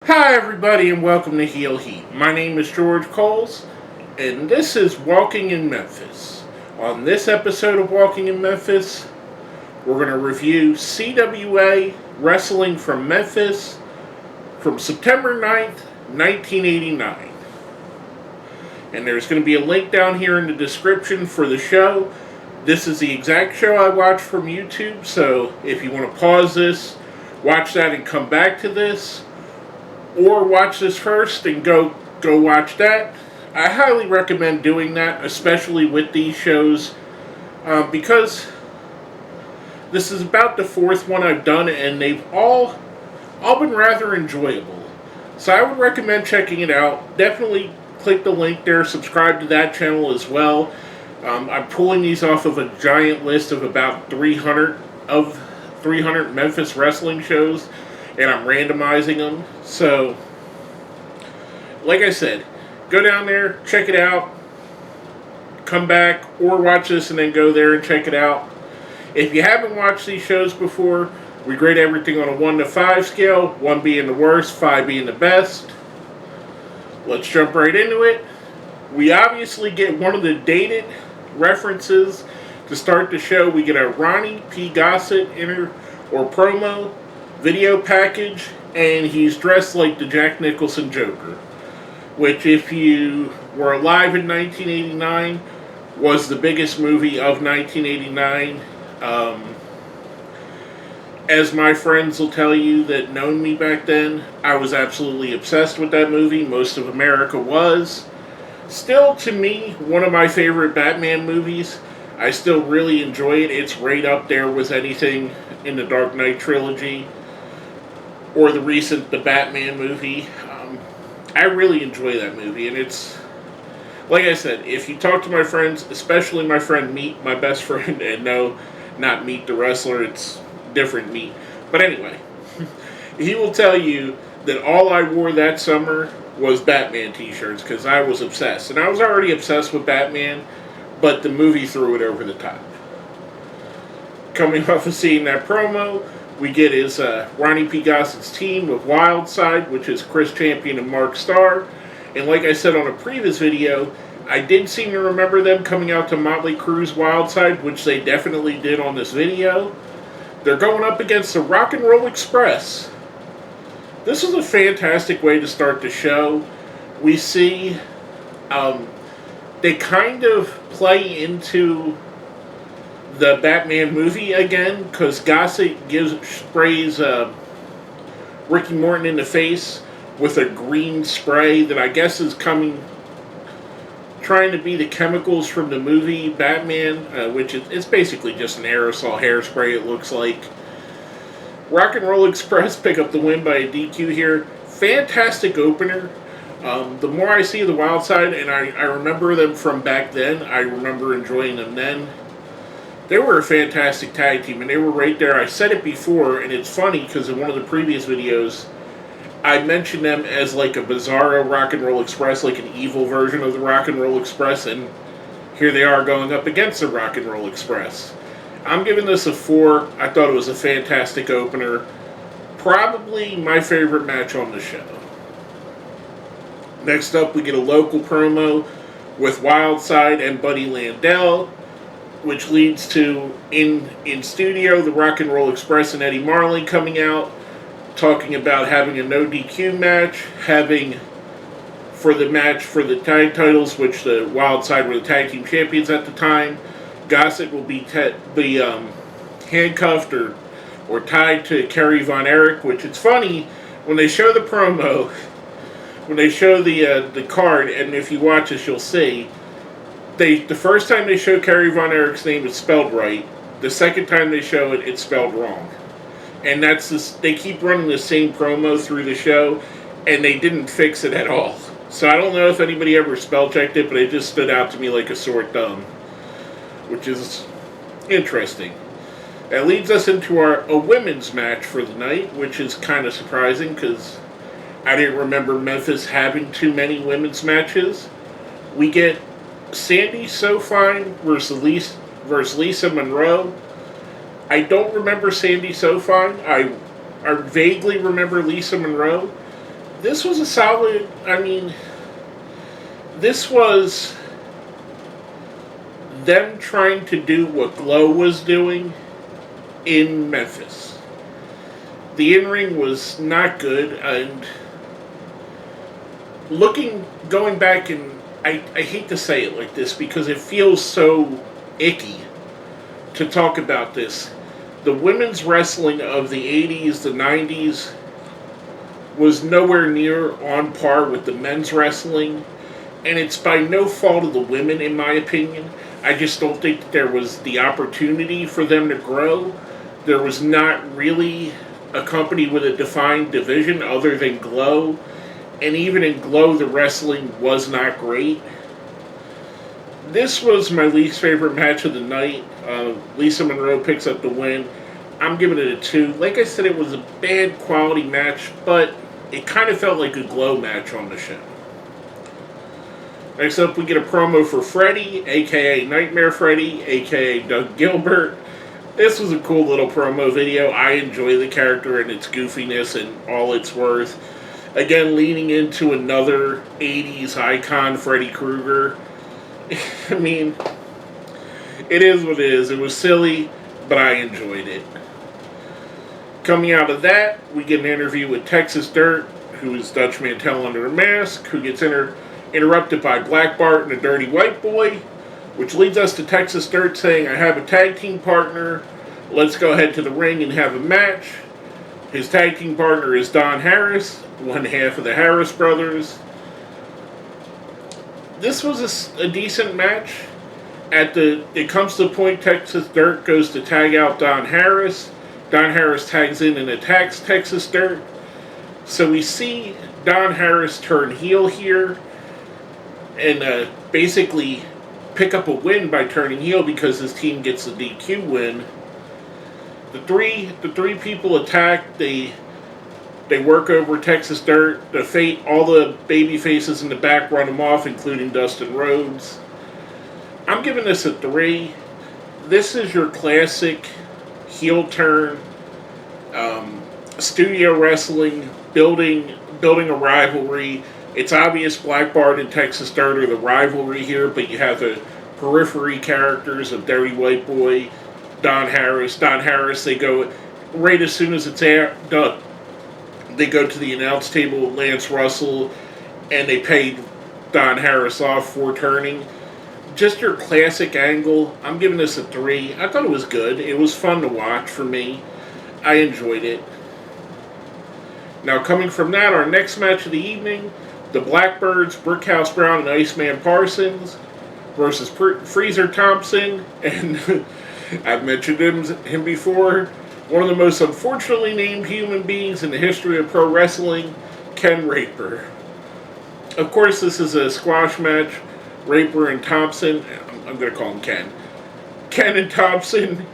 Hi, everybody, and welcome to Heel Heat. My name is George Coles, and this is Walking in Memphis. On this episode of Walking in Memphis, we're going to review CWA Wrestling from Memphis from September 9th, 1989. And there's going to be a link down here in the description for the show. This is the exact show I watched from YouTube, so if you want to pause this, watch that and come back to this, or watch this first and go watch that, I highly recommend doing that, especially with these shows, because this is about the fourth one I've done, and they've all been rather enjoyable. So I would recommend checking it out. Definitely click the link there, subscribe to that channel as well. I'm pulling these off of a giant list of about 300 Memphis wrestling shows, and I'm randomizing them. So, like I said, go down there, check it out, come back, or watch this and then go there and check it out. If you haven't watched these shows before, we grade everything on a 1 to 5 scale, 1 being the worst, 5 being the best. Let's jump right into it. We obviously get one of the dated references to start the show. We get a Ronnie P. Gossett promo video package, and he's dressed like the Jack Nicholson Joker, which, if you were alive in 1989, was the biggest movie of 1989. As my friends will tell you that known me back then, I was absolutely obsessed with that movie. Most of America was. Still, to me, one of my favorite Batman movies. I still really enjoy it. It's right up there with anything in the Dark Knight trilogy or the Batman movie. I really enjoy that movie, and it's, like I said, if you talk to my friends, especially my friend Meat, my best friend, and no, not Meat the wrestler, it's different Meat. But anyway, he will tell you that all I wore that summer was Batman t-shirts, because I was obsessed. And I was already obsessed with Batman, but the movie threw it over the top. Coming off of seeing that promo, we get his Ronnie P. Gossett's team with Wildside, which is Chris Champion and Mark Starr. And like I said on a previous video, I did seem to remember them coming out to Motley Crue's Wildside, which they definitely did on this video. They're going up against the Rock and Roll Express. This is a fantastic way to start the show. We see they kind of play into the Batman movie again, because Gossett sprays Ricky Morton in the face with a green spray that I guess is trying to be the chemicals from the movie Batman, which it's basically just an aerosol hairspray, it looks like. Rock and Roll Express pick up the win by a DQ here. Fantastic opener. The more I see the Wild Side, and I remember them from back then, I remember enjoying them then. They were a fantastic tag team, and they were right there. I said it before, and it's funny because in one of the previous videos, I mentioned them as like a bizarro Rock and Roll Express, like an evil version of the Rock and Roll Express, and here they are going up against the Rock and Roll Express. I'm giving this a 4. I thought it was a fantastic opener. Probably my favorite match on the show. Next up, we get a local promo with Wildside and Buddy Landel, which leads to, in studio, the Rock and Roll Express and Eddie Marley coming out, talking about having a no DQ match, having for the tag titles, which the Wildside were the tag team champions at the time. Gossett will be handcuffed or tied to Kerry Von Erich, which it's funny, when they show the promo, when they show the card, and if you watch this, you'll see, the first time they show Kerry Von Erich's name, it's spelled right. The second time they show it, it's spelled wrong. And they keep running the same promo through the show, and they didn't fix it at all. So I don't know if anybody ever spell checked it, but it just stood out to me like a sore thumb, which is interesting. That leads us into a women's match for the night, which is kind of surprising because I didn't remember Memphis having too many women's matches. We get Sandy Sofine versus Lisa Monroe. I don't remember Sandy Sofine. I vaguely remember Lisa Monroe. This was a solid, this was them trying to do what Glow was doing in Memphis. The in-ring was not good, and going back, and I hate to say it like this because it feels so icky to talk about this. The women's wrestling of the 80s, the 90s, was nowhere near on par with the men's wrestling, and it's by no fault of the women, in my opinion. I just don't think that there was the opportunity for them to grow. There was not really a company with a defined division other than Glow, and even in Glow, the wrestling was not great. This was my least favorite match of the night. Lisa Monroe picks up the win. I'm giving it a 2. Like I said, it was a bad quality match, but it kind of felt like a Glow match on the show. Next up, we get a promo for Freddy, a.k.a. Nightmare Freddy, a.k.a. Doug Gilbert. This was a cool little promo video. I enjoy the character and its goofiness and all it's worth. Again, leaning into another 80s icon, Freddy Krueger. I mean, it is what it is. It was silly, but I enjoyed it. Coming out of that, we get an interview with Texas Dirt, who is Dutch Mantel under a mask, who gets interrupted by Blackbird and a Dirty White Boy, which leads us to Texas Dirt saying, I have a tag team partner. Let's go ahead to the ring and have a match. His tag team partner is Don Harris, one half of the Harris brothers. This was a decent match. It comes to the point Texas Dirt goes to tag out Don Harris. Don Harris tags in and attacks Texas Dirt. So we see Don Harris turn heel here and basically pick up a win by turning heel because his team gets the DQ win. The three people attack. They work over Texas Dirt. All the baby faces in the back run them off, including Dustin Rhodes. I'm giving this a 3. This is your classic heel turn, studio wrestling, building a rivalry. It's obvious Blackbird and Texas Dirt are the rivalry here, but you have the periphery characters of Dirty White Boy, Don Harris. They go right as soon as it's done. They go to the announce table with Lance Russell, and they pay Don Harris off for turning. Just your classic angle. I'm giving this a 3. I thought it was good. It was fun to watch for me. I enjoyed it. Now, coming from that, our next match of the evening, the Blackbirds, Brickhouse Brown and Iceman Parsons versus Freezer Thompson, and I've mentioned him before, one of the most unfortunately named human beings in the history of pro wrestling, Ken Raper. Of course, this is a squash match. Raper and Thompson, I'm going to call him Ken. Ken and Thompson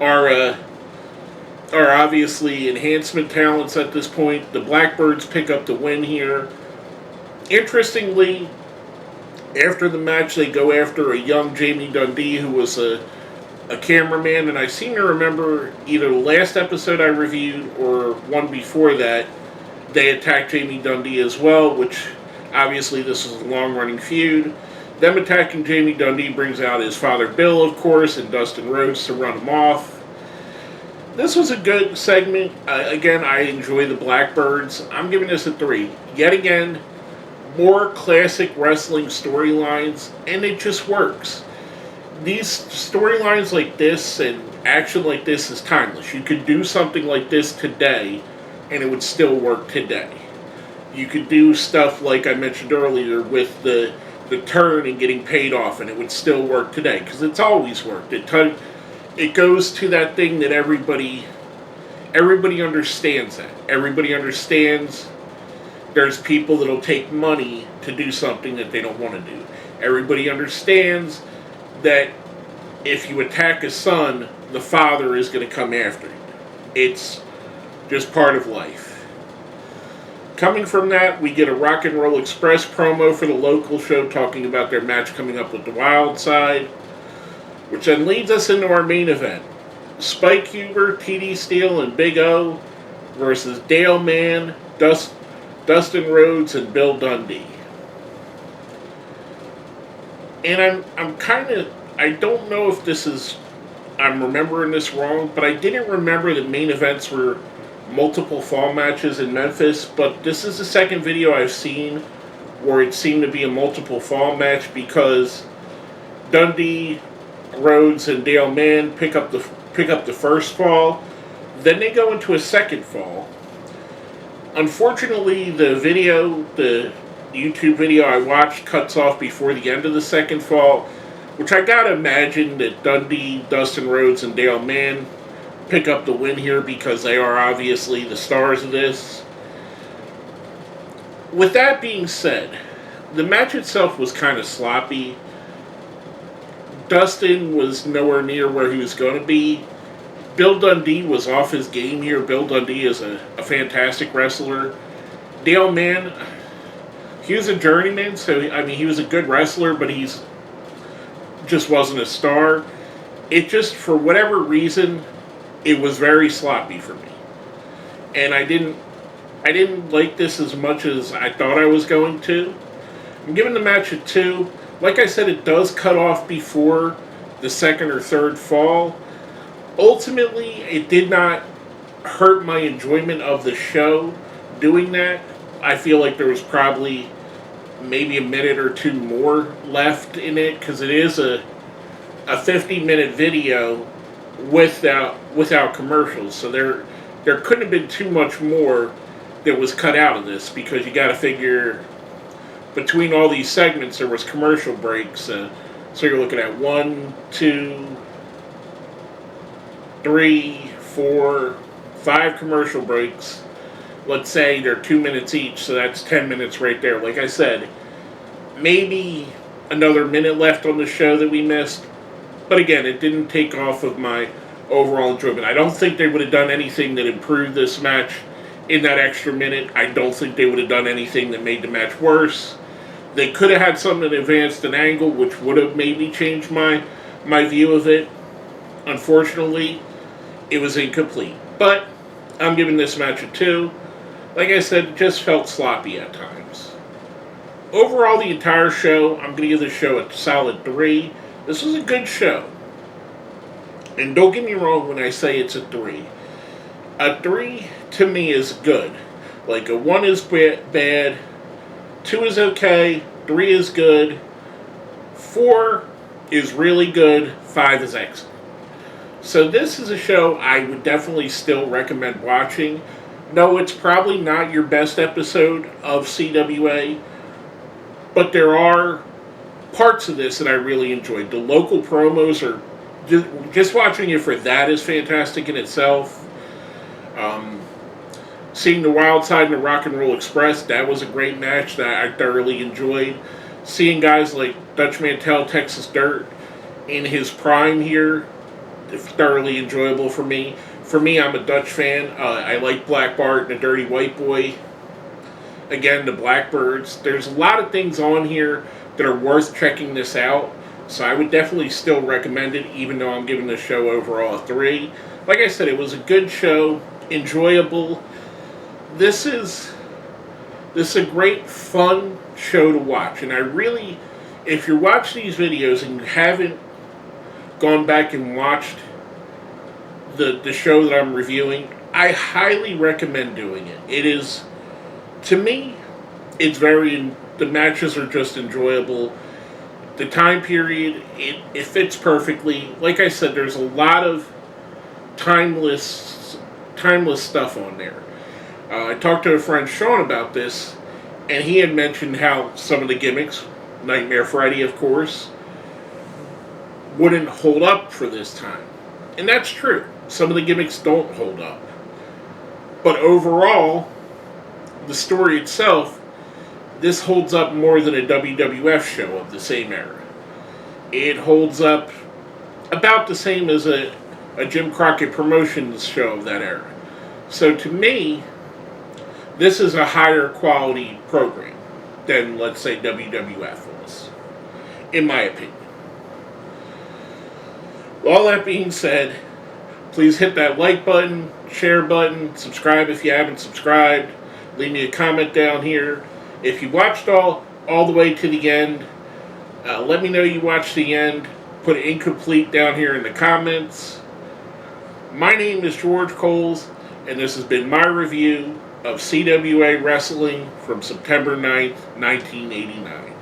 are obviously enhancement talents at this point. The Blackbirds pick up the win here. Interestingly, after the match, they go after a young Jamie Dundee who was a cameraman, and I seem to remember either the last episode I reviewed or one before that, they attacked Jamie Dundee as well, which obviously this was a long-running feud. Them attacking Jamie Dundee brings out his father Bill, of course, and Dustin Rhodes to run him off. This was a good segment. Again, I enjoy the Blackbirds. I'm giving this a 3. Yet again, more classic wrestling storylines, and it just works. These storylines like this and action like this is timeless. You could do something like this today, and it would still work today. You could do stuff like I mentioned earlier with the turn and getting paid off, and it would still work today, because it's always worked. It goes to that thing that everybody understands that. Everybody understands there's people that'll take money to do something that they don't want to do. Everybody understands that if you attack a son, the father is going to come after you. It's just part of life. Coming from that, we get a Rock and Roll Express promo for the local show talking about their match coming up with the Wild Side, which then leads us into our main event. Spike Huber, TD Steele, and Big O versus Dale Mann, Dustin Rhodes and Bill Dundee. And I'm kind of, I don't know if this is, I'm remembering this wrong, but I didn't remember the main events were multiple fall matches in Memphis, but this is the second video I've seen where it seemed to be a multiple fall match because Dundee, Rhodes, and Dale Mann pick up the first fall. Then they go into a second fall. Unfortunately, the YouTube video I watched cuts off before the end of the second fall, which I gotta imagine that Dundee, Dustin Rhodes, and Dale Mann pick up the win here because they are obviously the stars of this. With that being said, the match itself was kind of sloppy. Dustin was nowhere near where he was going to be. Bill Dundee was off his game here. Bill Dundee is a fantastic wrestler. Dale Mann, he was a journeyman, so I mean he was a good wrestler, but he's just wasn't a star. It just, for whatever reason, it was very sloppy for me. And I didn't like this as much as I thought I was going to. I'm giving the match a 2. Like I said, it does cut off before the second or third fall. Ultimately, it did not hurt my enjoyment of the show doing that. I feel like there was probably maybe a minute or two more left in it because it is a 50-minute video without commercials. So there couldn't have been too much more that was cut out of this because you got to figure between all these segments there was commercial breaks. So you're looking at 1, 2, 3, 4, 5 commercial breaks. Let's say they're 2 minutes each, so that's 10 minutes right there. Like I said, maybe another minute left on the show that we missed. But again, it didn't take off of my overall enjoyment. I don't think they would have done anything that improved this match in that extra minute. I don't think they would have done anything that made the match worse. They could have had something advanced an angle, which would have maybe changed my view of it. Unfortunately, it was incomplete. But I'm giving this match a 2. Like I said, it just felt sloppy at times. Overall, the entire show, I'm going to give the show a solid 3. This was a good show. And don't get me wrong when I say it's a 3. A 3, to me, is good. Like, a 1 is bad, 2 is okay, 3 is good, 4 is really good, 5 is excellent. So this is a show I would definitely still recommend watching. No, it's probably not your best episode of CWA, but there are parts of this that I really enjoyed. The local promos are, just watching it for that is fantastic in itself. Seeing the Wild Side and the Rock and Roll Express, that was a great match that I thoroughly enjoyed. Seeing guys like Dutch Mantell, Texas Dirt in his prime here, thoroughly enjoyable for me. For me, I'm a Dutch fan. I like Black Bart and the Dirty White Boy. Again, the Blackbirds. There's a lot of things on here that are worth checking this out. So I would definitely still recommend it, even though I'm giving the show overall a 3. Like I said, it was a good show, enjoyable. This is a great, fun show to watch. And I really, if you're watching these videos and you haven't gone back and watched the show that I'm reviewing, I highly recommend doing it. It is, to me, the matches are just enjoyable. The time period, it fits perfectly. Like I said, there's a lot of timeless stuff on there. I talked to a friend, Sean, about this, and he had mentioned how some of the gimmicks, Nightmare Freddy, of course, wouldn't hold up for this time. And that's true. Some of the gimmicks don't hold up. But overall, the story itself, this holds up more than a WWF show of the same era. It holds up about the same as a Jim Crockett Promotions show of that era. So to me, this is a higher quality program than, let's say, WWF was, in my opinion. With all that being said, please hit that like button, share button, subscribe if you haven't subscribed. Leave me a comment down here. If you watched all the way to the end, let me know you watched the end. Put it incomplete down here in the comments. My name is George Coles, and this has been my review of CWA Wrestling from September 9th, 1989.